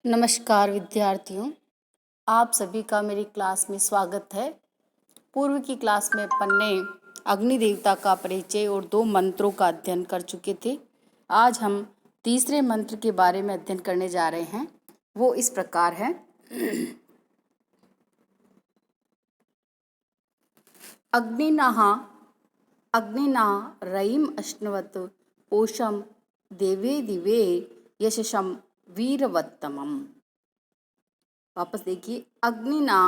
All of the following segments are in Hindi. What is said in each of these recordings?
नमस्कार विद्यार्थियों, आप सभी का मेरी क्लास में स्वागत है। पूर्व की क्लास में अपन ने अग्नि देवता का परिचय और 2 मंत्रों का अध्ययन कर चुके थे। आज हम तीसरे मंत्र के बारे में अध्ययन करने जा रहे हैं। वो इस प्रकार है। अग्निना रयिम अश्नवत पोषम देवे दिवे यशसम वीरवत्तमम। वापस देखिए, अग्निना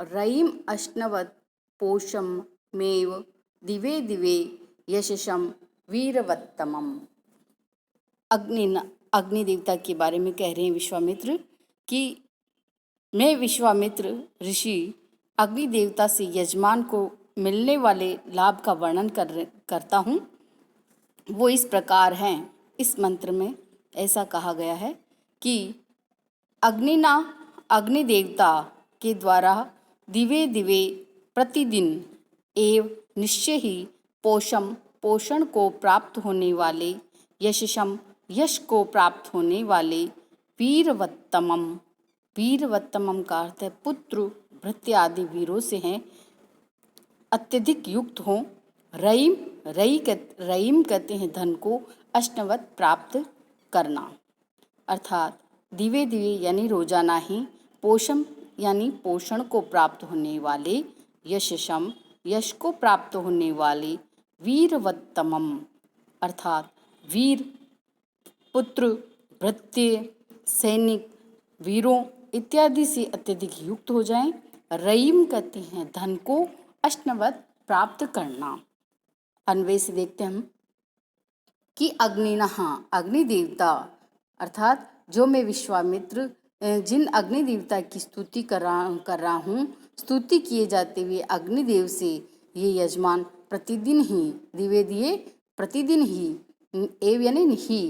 रयिम अश्नवत पोषम मेव दिवे दिवे यशसम वीरवत्तमम। अग्नि देवता के बारे में कह रहे हैं विश्वामित्र कि मैं विश्वामित्र ऋषि अग्नि देवता से यजमान को मिलने वाले लाभ का वर्णन करता हूँ। वो इस प्रकार हैं। इस मंत्र में ऐसा कहा गया है कि अग्नि देवता के द्वारा दिवे दिवे प्रतिदिन एवं निश्चय ही पोषण को प्राप्त होने वाले यश को प्राप्त होने वाले वीरवत्तमम का अर्थ है पुत्र भृत्य आदि वीरों से हैं अत्यधिक युक्त हों। रयिम कहते हैं धन को अश्नवत प्राप्त करना, अर्थात दिवे दिवे यानी रोजाना ही, पोषम यानी पोषण को प्राप्त होने वाले, यश को प्राप्त होने वाले, वीरवत्तमम अर्थात वीर पुत्र भृत्य सैनिक वीरों इत्यादि से अत्यधिक युक्त हो जाएं। रयिम कहते हैं धन को अश्नवत प्राप्त करना। अन्वय से देखते हैं हम कि अग्नि देवता अर्थात जो मैं विश्वामित्र जिन अग्नि देवता की स्तुति कर रहा हूँ, स्तुति किए जाते हुए अग्निदेव से ये यजमान प्रतिदिन ही दिवे दिए प्रतिदिन ही एव यानी ही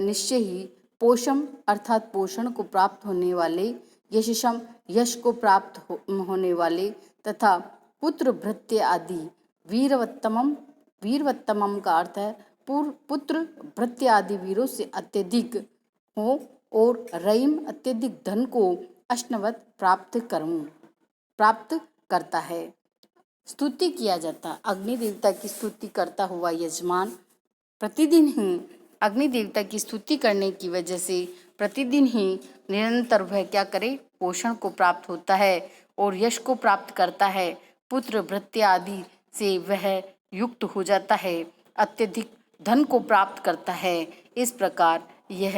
निश्चय ही पोषम अर्थात पोषण को प्राप्त होने वाले, यश को प्राप्त होने वाले तथा पुत्र भृत्य आदि वीरवत्तमम का अर्थ है पुत्र भृत्य आदि वीरों से अत्यधिक हो और रयिम अत्यधिक धन को अश्नवत प्राप्त करता है। स्तुति किया जाता अग्नि देवता की स्तुति करता हुआ यजमान प्रतिदिन ही अग्नि देवता की स्तुति करने की वजह से प्रतिदिन ही निरंतर वह क्या करे, पोषण को प्राप्त होता है और यश को प्राप्त करता है। पुत्र भृत्य आदि से वह युक्त हो जाता है, अत्यधिक धन को प्राप्त करता है। इस प्रकार यह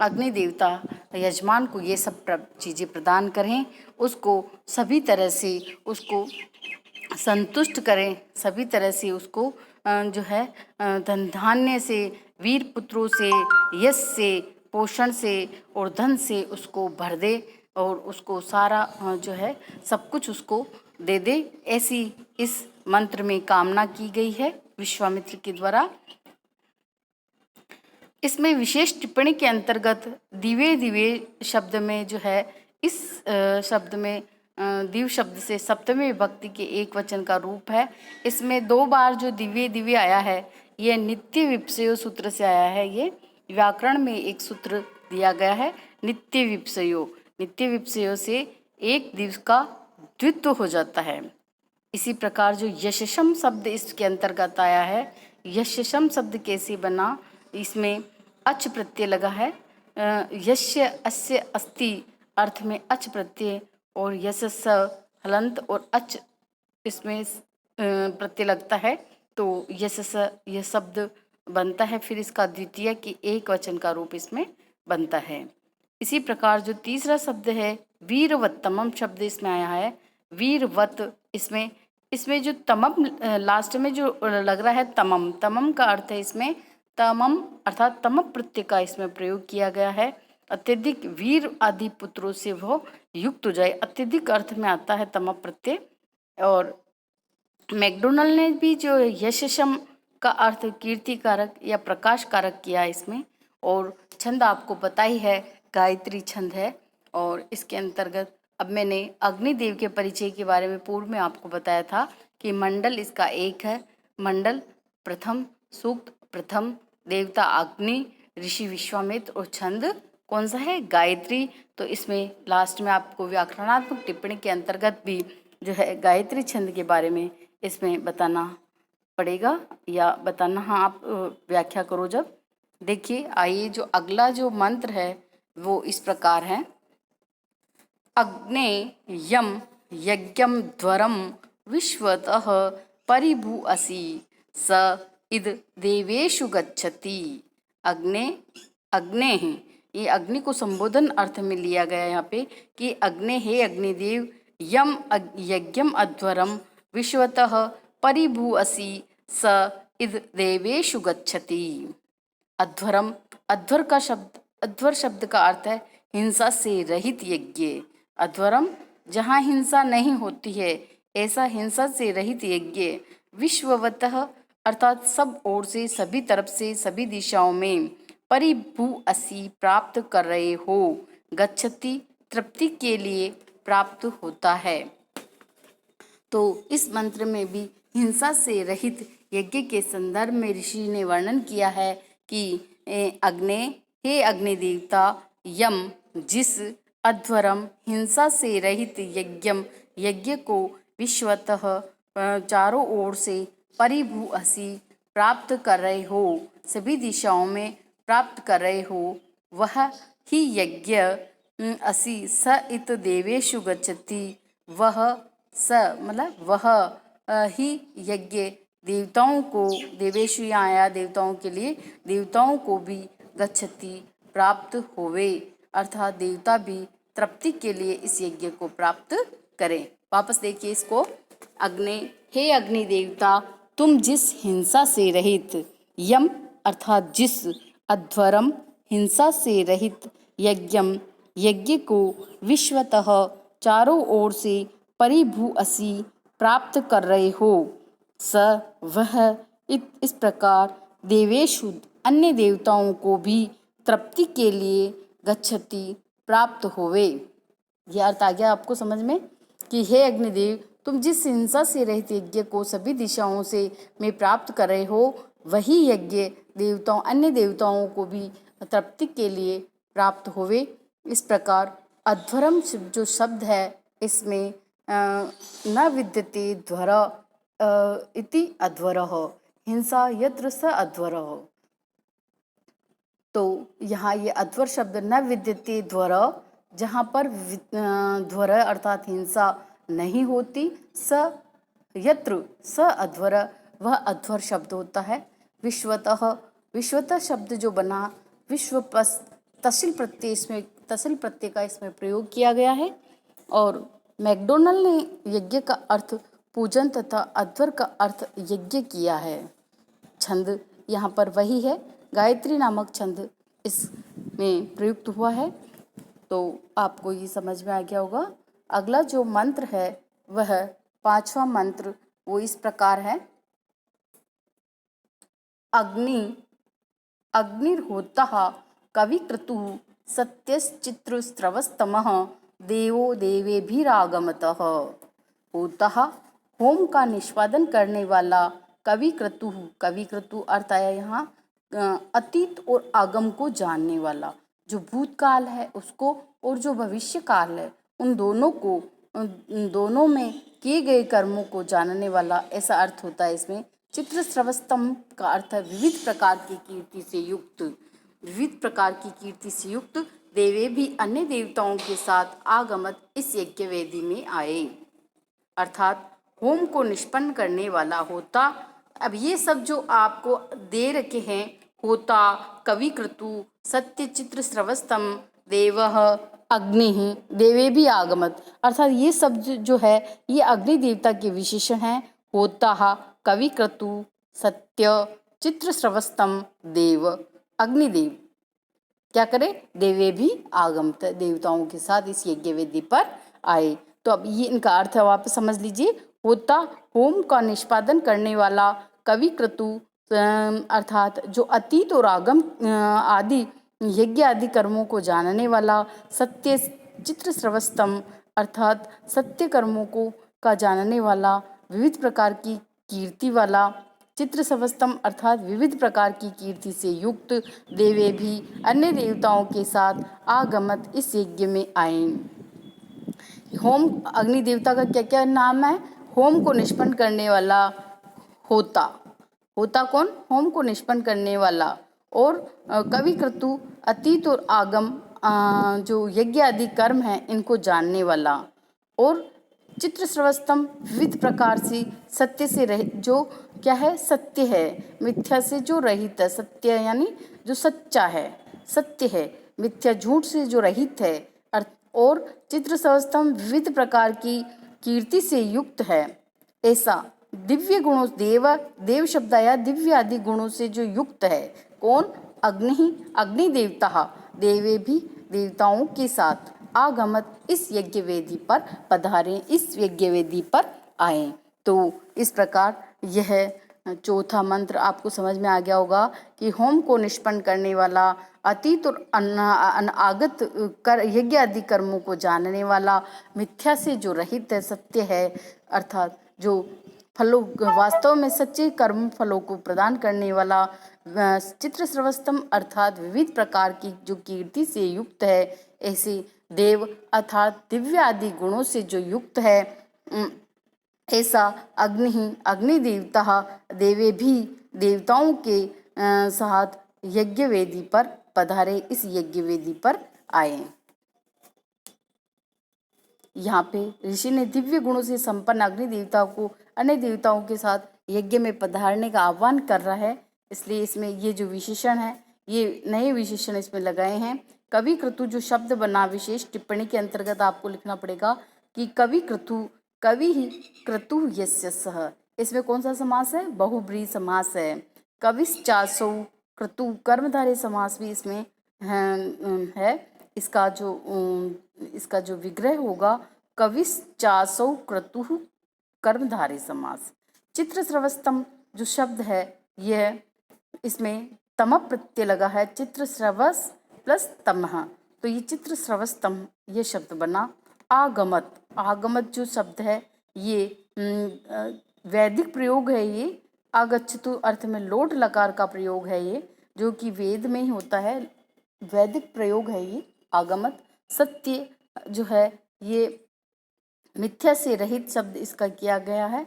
अग्नि देवता यजमान को ये सब चीज़ें प्रदान करें, उसको सभी तरह से उसको संतुष्ट करें, सभी तरह से उसको जो है धन धान्य से, वीर पुत्रों से, यश से, पोषण से और धन से उसको भर दे और उसको सारा जो है सब कुछ उसको दे दे। ऐसी इस मंत्र में कामना की गई है विश्वामित्र के द्वारा। इसमें विशेष टिप्पणी के अंतर्गत दिवे दिवे शब्द में जो है इस शब्द में दिव शब्द से सप्तमी विभक्ति के एक वचन का रूप है। इसमें 2 बार जो दिव्य दिव्य आया है यह नित्य विप्सयो सूत्र से आया है। ये व्याकरण में एक सूत्र दिया गया है नित्य विप्सयो से एक दिवस का द्वित्व हो जाता है। इसी प्रकार जो यशसम शब्द इसके अंतर्गत आया है, यशसम शब्द कैसे बना, इसमें अच प्रत्यय लगा है। यस्य अस्य अस्ति अर्थ में अच प्रत्यय और यशस हलंत और अच इसमें प्रत्यय लगता है तो यशस यह शब्द बनता है। फिर इसका द्वितीय की एक वचन का रूप इसमें बनता है। इसी प्रकार जो तीसरा शब्द है वीरवत्तमम शब्द इसमें आया है। वीरवत इसमें जो तमम लास्ट में जो लग रहा है तमम का अर्थ है इसमें तमम अर्थात तम प्रत्यय का इसमें प्रयोग किया गया है। अत्यधिक वीर आदि पुत्रों से वो युक्त हो जाए, अत्यधिक अर्थ में आता है तम प्रत्यय। और मैकडोनल्ड ने भी जो यशसम का अर्थ कीर्ति कारक या प्रकाश कारक किया इसमें। और छंद आपको पता ही है गायत्री छंद है। और इसके अंतर्गत अब मैंने अग्निदेव के परिचय के बारे में पूर्व में आपको बताया था कि मंडल इसका एक है। मंडल प्रथम, सूक्त प्रथम, देवता अग्नि, ऋषि विश्वामित्र और छंद कौन सा है, गायत्री। तो इसमें लास्ट में आपको व्याकरणात्मक टिप्पणी के अंतर्गत भी जो है गायत्री छंद के बारे में इसमें बताना पड़ेगा या बताना, हाँ आप व्याख्या करो जब। देखिए आइए, जो अगला जो मंत्र है वो इस प्रकार है। अग्ने यम यज्ञम ध्वरम विश्वतः परिभू असि स इद देवेषु गच्छति। अग्ने, अग्ने है, ये अग्नि को संबोधन अर्थ में लिया गया है यहाँ पे कि अग्ने हे अग्निदेव, यम यज्ञम अध्वरम विश्वतः परिभू असि स इद देवेषु गच्छति। अध्वरम, अध्वर का शब्द, अध्वर शब्द का अर्थ है हिंसा से रहित यज्ञ। अध्वरम जहाँ हिंसा नहीं होती है, ऐसा हिंसा से रहित यज्ञ। विश्ववतः अर्थात सब ओर से, सभी तरफ से, सभी दिशाओं में। परिभू असि प्राप्त कर रहे हो। गच्छति तृप्ति के लिए प्राप्त होता है। तो इस मंत्र में भी हिंसा से रहित यज्ञ के संदर्भ में ऋषि ने वर्णन किया है कि अग्ने, हे अग्नि देवता, यम जिस, अध्वरम हिंसा से रहित यज्ञम यज्ञ को, विश्वतः चारों ओर से, परिभू असि प्राप्त कर रहे हो, सभी दिशाओं में प्राप्त कर रहे हो, वह ही यज्ञ असि स इत देवेषु गच्छति। वह स मतलब वह ही यज्ञ देवताओं को, देवेषु यहाँ आया देवताओं के लिए, देवताओं को भी गच्छति प्राप्त होवे, अर्थात देवता भी तृप्ति के लिए इस यज्ञ को प्राप्त करें। वापस देखिए इसको। अग्नि, हे अग्नि देवता, तुम जिस हिंसा से रहित, यम अर्थात जिस, अध्वरम हिंसा से रहित, यज्ञम यज्ञ को, विश्वतः चारों ओर से, परिभू असि प्राप्त कर रहे हो, स वह इस प्रकार, देवेषु अन्य देवताओं को भी, तृप्ति के लिए, गच्छति प्राप्त होवे। यह अर्थ आ गया आपको समझ में कि हे अग्निदेव, तुम जिस हिंसा से रहित यज्ञ को सभी दिशाओं से में प्राप्त कर रहे हो, वही यज्ञ देवताओं, अन्य देवताओं को भी तृप्ति के लिए प्राप्त होवे। इस प्रकार अध्वरम जो शब्द है इसमें न विद्यते ध्वर इति अध्वरः, हिंसा यत्र स अध्वरः। तो यहाँ ये अध्वर शब्द न विद्यते ध्वर, जहाँ पर ध्वर अर्थात हिंसा नहीं होती, स यत्र स अध्वर, वह अध्वर शब्द होता है। विश्वतः, विश्वतः शब्द जो बना, विश्व पस तसिल प्रत्यय, इसमें तसिल प्रत्यय का इसमें प्रयोग किया गया है। और मैकडोनल्ड ने यज्ञ का अर्थ पूजन तथा अध्वर का अर्थ यज्ञ किया है। छंद यहाँ पर वही है, गायत्री नामक छंद इसमें प्रयुक्त हुआ है। तो आपको ये समझ में आ गया होगा। अगला जो मंत्र है वह पांचवा मंत्र, वो इस प्रकार है। अग्नि, अग्निर्होतः कविक्रतुः सत्यश्चित्रस्रवस्तमः देवो देवेभिरागमतः। होतः होम का निष्पादन करने वाला, कविक्रतुः, कविक्रतु अर्थ आया यहाँ अतीत और आगम को जानने वाला, जो भूतकाल है उसको और जो भविष्य काल है उन दोनों में किए गए कर्मों को जानने वाला, ऐसा अर्थ होता है इसमें। चित्रस्रवस्तम का अर्थ है विविध प्रकार की कीर्ति से युक्त, विविध प्रकार की कीर्ति से युक्त, देवे भी अन्य देवताओं के साथ आगमत इस यज्ञ वेदी में आए, अर्थात होम को निष्पन्न करने वाला होता। अब ये सब जो आपको दे रखे हैं, होता, कविक्रतु, सत्य चित्र स्रवस्तम, देवः, अग्नि, देवे भी आगमत, अर्थात ये सब जो है ये अग्नि देवता के विशेषण हैं। होता, कविक्रतु, सत्य, चित्र स्रवस्तम, देव, अग्निदेव क्या करे, देवे भी आगमत, देवताओं के साथ इस यज्ञ वेदी पर आए। तो अब ये इनका अर्थ है, वापस समझ लीजिए। होता होम का निष्पादन करने वाला, कविक्रतु अर्थात जो अतीत और आगम आदि यज्ञ आदि कर्मों को जानने वाला, सत्य चित्र स्रवस्तम अर्थात सत्य कर्मों को का जानने वाला, विविध प्रकार की कीर्ति वाला, चित्रसवस्तम अर्थात विविध प्रकार की कीर्ति से युक्त देवे भी अन्य देवताओं के साथ आगमत इस यज्ञ में आए। होम अग्नि देवता का क्या क्या नाम है? होम को निष्पन्न करने वाला होता। होता कौन? होम को निष्पन्न करने वाला। और कवि क्रतु अतीत और आगम जो यज्ञ आदि कर्म है इनको जानने वाला। और चित्रस्रवस्तम विविध प्रकार से सत्य से रहित, जो क्या है? सत्य है, मिथ्या से जो रहित है। सत्य यानी जो सच्चा है, सत्य है, मिथ्या झूठ से जो रहित है। और चित्रस्रवस्तम विविध प्रकार की कीर्ति से युक्त है, ऐसा दिव्य गुणों देव शब्द आया दिव्य आदि गुणों से जो युक्त है। कौन? अग्नि देवता देवे भी देवताओं के साथ आगमत इस यज्ञ वेदी पर पधारे, इस यज्ञ वेदी पर आए। तो इस प्रकार यह चौथा मंत्र आपको समझ में आ गया होगा कि होम को निष्पन्न करने वाला, अतीत और अनागत कर यज्ञ आदि कर्मों को जानने वाला, मिथ्या से जो रहित है, सत्य है, अर्थात जो फलों वास्तव में सच्चे कर्म फलों को प्रदान करने वाला, चित्रस्रवस्तम अर्थात विविध प्रकार की जो कीर्ति से युक्त है, ऐसे देव अर्थात दिव्य आदि गुणों से जो युक्त है, ऐसा अग्नि देवता देवे भी देवताओं के साथ यज्ञ वेदी पर पधारे, इस यज्ञ वेदी पर आए। यहाँ पे ऋषि ने दिव्य गुणों से संपन्न अग्नि देवता को अन्य देवताओं के साथ यज्ञ में पधारने का आह्वान कर रहा है। इसलिए इसमें ये जो विशेषण है, ये नए विशेषण इसमें लगाए हैं। कवि क्रतु जो शब्द बना, विशेष टिप्पणी के अंतर्गत आपको लिखना पड़ेगा कि कवि क्रतु, कवि ही क्रतु यस्य सः। इसमें कौन सा समास है? बहुब्रीहि समास है। कविश्चासौ क्रतु कर्मधारय समास भी इसमें है। इसका जो विग्रह होगा, कविश्चासौ क्रतुः कर्मधारय समास। चित्रस्रवस्तम जो शब्द है, यह इसमें तम प्रत्यय लगा है, चित्रस्रवस प्लस तमः, तो ये चित्रस्रवस्तम ये शब्द बना। आगमत, आगमत जो शब्द है ये वैदिक प्रयोग है। ये आगच्छतु अर्थ में लोट लकार का प्रयोग है, ये जो कि वेद में ही होता है, वैदिक प्रयोग है ये आगमत। सत्य जो है ये मिथ्या से रहित शब्द इसका किया गया है।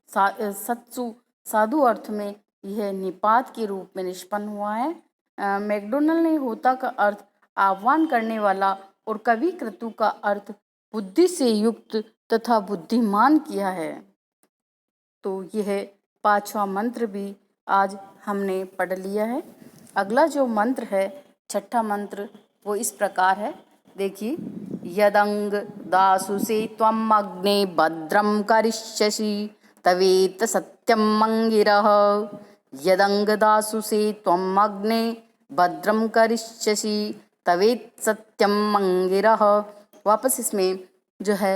सत्सु साधु अर्थ में यह निपात के रूप में निष्पन्न हुआ है। मैकडोनल ने होता का अर्थ आह्वान करने वाला और कवि क्रतु का अर्थ बुद्धि से युक्त तथा बुद्धिमान किया है। तो यह पांचवा मंत्र भी आज हमने पढ़ लिया है। अगला जो मंत्र है, छठा मंत्र, वो इस प्रकार है। देखिए, यदंग दासुसे त्वम अग्ने भद्रम करिष्यसि तवेत सत्यम मंगिरः। यदंग दासुसे त्वम अग्ने भद्रम करिष्यसि तवेत सत्यम मंगिरः। वापस इसमें जो है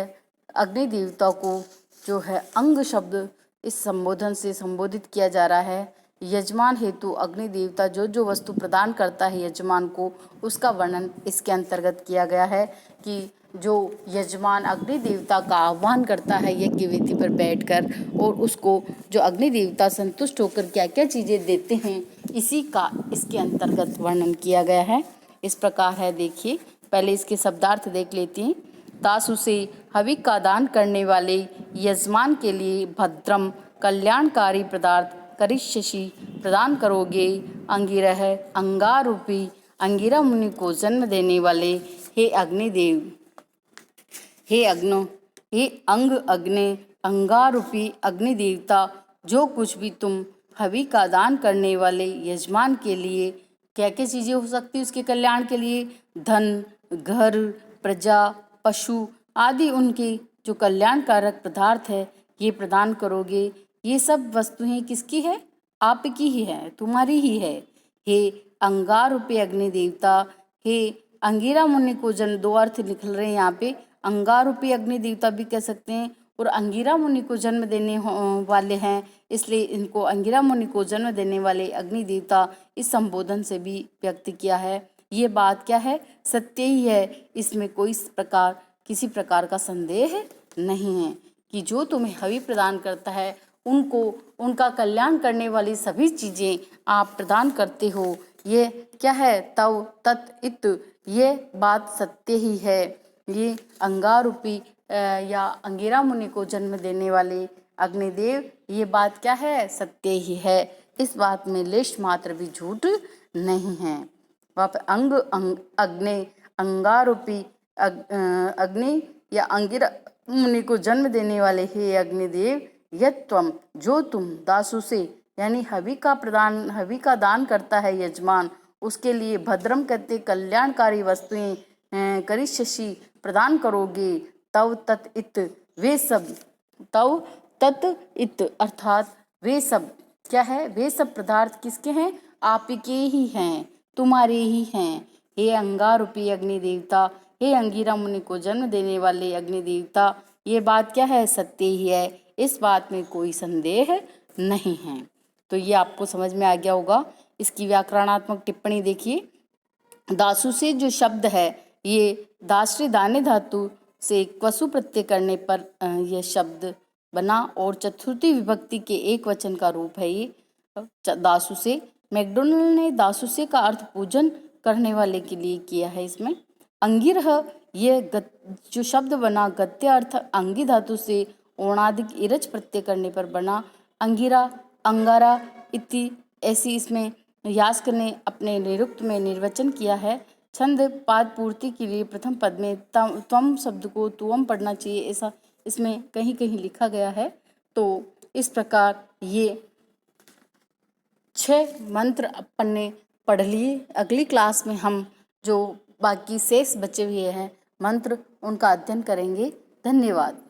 अग्नि देवता को जो है अंग शब्द इस संबोधन से संबोधित किया जा रहा है। यजमान हेतु अग्नि देवता जो जो वस्तु प्रदान करता है यजमान को, उसका वर्णन इसके अंतर्गत किया गया है कि जो यजमान अग्नि देवता का आह्वान करता है यज्ञ वेदी पर बैठकर, और उसको जो अग्नि देवता संतुष्ट होकर क्या क्या चीज़ें देते हैं, इसी का इसके अंतर्गत वर्णन किया गया है। इस प्रकार है, देखिए पहले इसके शब्दार्थ देख लेते हैं। दास उसे हवि का दान करने वाले यजमान के लिए भद्रम कल्याणकारी पदार्थ करिष्यसि प्रदान करोगे। अंगिरह अंगारूपी अंगिरा मुनि को जन्म देने वाले हे अग्निदेव, हे अंग अग्नि अंगारूपी अग्नि देवता, जो कुछ भी तुम हवि का दान करने वाले यजमान के लिए क्या क्या चीज़ें हो सकती है उसके कल्याण के लिए, धन, घर, प्रजा, पशु आदि उनके जो कल्याणकारक पदार्थ है ये प्रदान करोगे। ये सब वस्तुएं किसकी है? आपकी ही है, तुम्हारी ही है। हे अंगारूपी अग्नि देवता, हे अंगिरा मुनि को जन्म, दो अर्थ निकल रहे हैं यहाँ पे। अंगारूपी अग्नि देवता भी कह सकते हैं और अंगिरा मुनि को जन्म देने वाले हैं, इसलिए इनको अंगिरा मुनि को जन्म देने वाले अग्नि देवता इस संबोधन से भी व्यक्त किया है। ये बात क्या है? सत्य ही है, इसमें कोई किसी प्रकार का संदेह नहीं है कि जो तुम्हें हवि प्रदान करता है उनको उनका कल्याण करने वाली सभी चीज़ें आप प्रदान करते हो। ये क्या है? तव तत् इत, ये बात सत्य ही है। ये अंगारूपी या अंगिरा मुनि को जन्म देने वाले अग्निदेव, ये बात क्या है? सत्य ही है। इस बात में लेश मात्र भी झूठ नहीं है। वहाँ पे अग्नि अंगारूपी अग्नि या अंगिरा मुनि को जन्म देने वाले हे अग्निदेव, यत्वम, जो तुम दासु से यानी हवि का दान करता है यजमान, उसके लिए भद्रम कहते कल्याणकारी वस्तुएं करिष्यसि प्रदान करोगे। तव तत् इत, वे सब, तव तत् इत अर्थात वे सब क्या है? वे सब पदार्थ किसके हैं? आपके ही हैं, तुम्हारे ही हैं। हे अंगारूपी अग्नि देवता, हे अंगिरा मुनि को जन्म देने वाले अग्नि देवता, ये बात क्या है? सत्य ही है। इस बात में कोई संदेह नहीं है। तो ये आपको समझ में आ गया होगा। इसकी व्याकरणात्मक टिप्पणी देखिए। दासु से जो शब्द है, ये दाश्री दाने धातु से क्वसु प्रत्यय करने पर यह शब्द बना और चतुर्थी विभक्ति के एक वचन का रूप है ये दासु से। मैकडोनल्ड ने दासु से का अर्थ पूजन करने वाले के लिए किया है। इसमें अंगिरह, ये जो शब्द बना गद्य अर्थ अंगी धातु से ओणादिक इरच प्रत्यय करने पर बना। अंगिरा, अंगारा इति ऐसी इसमें यास्क ने अपने निरुक्त में निर्वचन किया है। छंद पाद पूर्ति के लिए प्रथम पद में त्वम शब्द को तुवम पढ़ना चाहिए, ऐसा इसमें कहीं कहीं लिखा गया है। तो इस प्रकार ये 6 मंत्र अपन ने पढ़ लिए। अगली क्लास में हम जो बाकी शेष बचे हुए हैं मंत्र, उनका अध्ययन करेंगे। धन्यवाद।